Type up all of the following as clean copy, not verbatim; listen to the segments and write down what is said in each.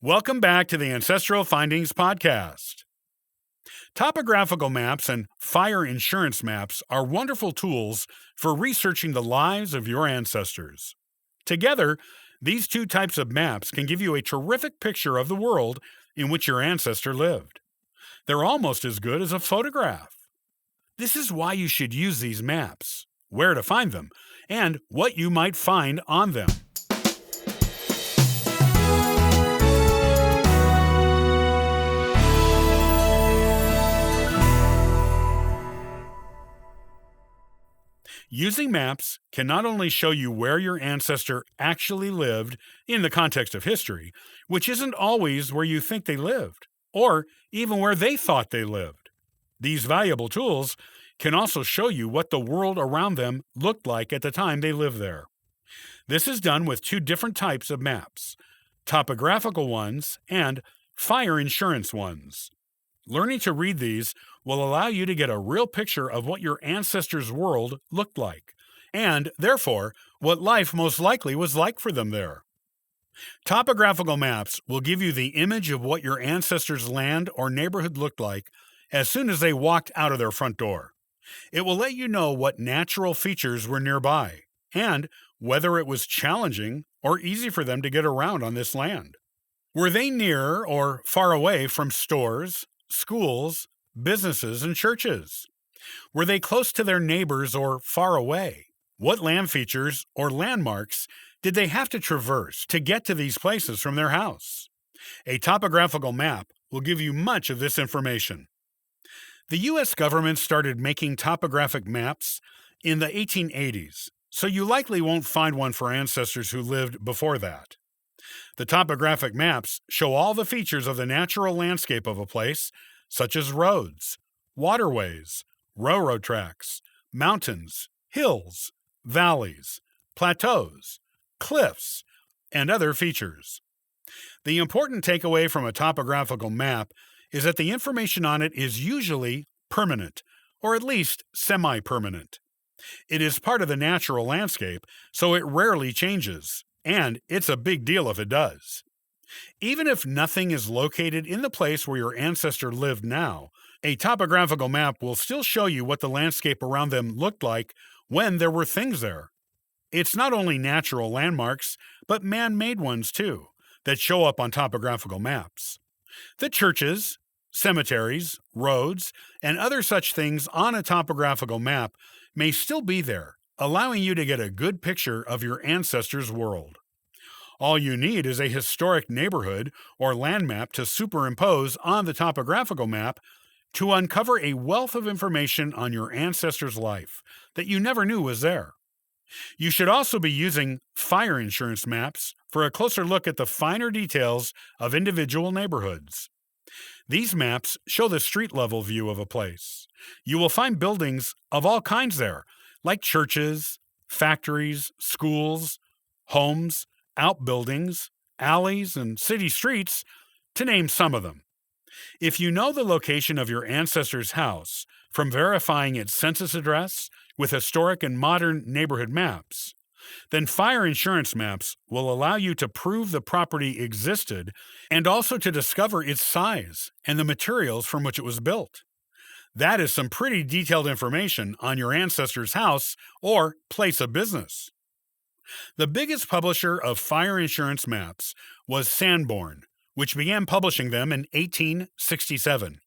Welcome back to the Ancestral Findings Podcast. Topographical maps and fire insurance maps are wonderful tools for researching the lives of your ancestors. Together, these two types of maps can give you a terrific picture of the world in which your ancestor lived. They're almost as good as a photograph. This is why you should use these maps, where to find them, and what you might find on them. Using maps can not only show you where your ancestor actually lived in the context of history, which isn't always where you think they lived, or even where they thought they lived. These valuable tools can also show you what the world around them looked like at the time they lived there. This is done with two different types of maps: topographical ones and fire insurance ones. Learning to read these will allow you to get a real picture of what your ancestors' world looked like, and, therefore, what life most likely was like for them there. Topographical maps will give you the image of what your ancestors' land or neighborhood looked like as soon as they walked out of their front door. It will let you know what natural features were nearby, and whether it was challenging or easy for them to get around on this land. Were they near or far away from stores, schools, businesses, and churches? Were they close to their neighbors or far away? What land features or landmarks did they have to traverse to get to these places from their house? A topographical map will give you much of this information. The U.S. government started making topographic maps in the 1880s, so you likely won't find one for ancestors who lived before that. The topographic maps show all the features of the natural landscape of a place, such as roads, waterways, railroad tracks, mountains, hills, valleys, plateaus, cliffs, and other features. The important takeaway from a topographical map is that the information on it is usually permanent, or at least semi-permanent. It is part of the natural landscape, so it rarely changes, and it's a big deal if it does. Even if nothing is located in the place where your ancestor lived now, a topographical map will still show you what the landscape around them looked like when there were things there. It's not only natural landmarks, but man-made ones too, that show up on topographical maps. The churches, cemeteries, roads, and other such things on a topographical map may still be there, allowing you to get a good picture of your ancestors' world. All you need is a historic neighborhood or land map to superimpose on the topographical map to uncover a wealth of information on your ancestors' life that you never knew was there. You should also be using fire insurance maps for a closer look at the finer details of individual neighborhoods. These maps show the street-level view of a place. You will find buildings of all kinds there, like churches, factories, schools, homes, outbuildings, alleys, and city streets, to name some of them. If you know the location of your ancestor's house from verifying its census address with historic and modern neighborhood maps, then fire insurance maps will allow you to prove the property existed and also to discover its size and the materials from which it was built. That is some pretty detailed information on your ancestor's house or place of business. The biggest publisher of fire insurance maps was Sanborn, which began publishing them in 1867.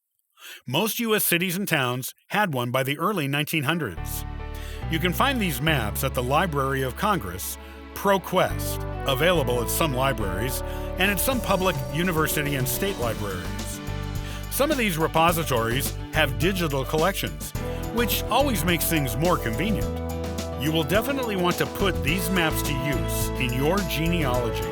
Most U.S. cities and towns had one by the early 1900s. You can find these maps at the Library of Congress, ProQuest, available at some libraries, and at some public university and state libraries. Some of these repositories have digital collections, which always makes things more convenient. You will definitely want to put these maps to use in your genealogy.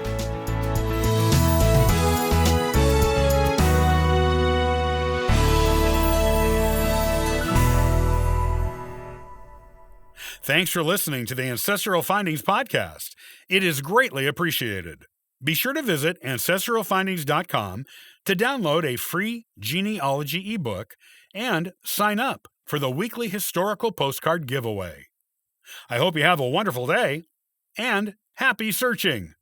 Thanks for listening to the Ancestral Findings Podcast. It is greatly appreciated. Be sure to visit ancestralfindings.com to download a free genealogy ebook and sign up for the weekly historical postcard giveaway. I hope you have a wonderful day and happy searching!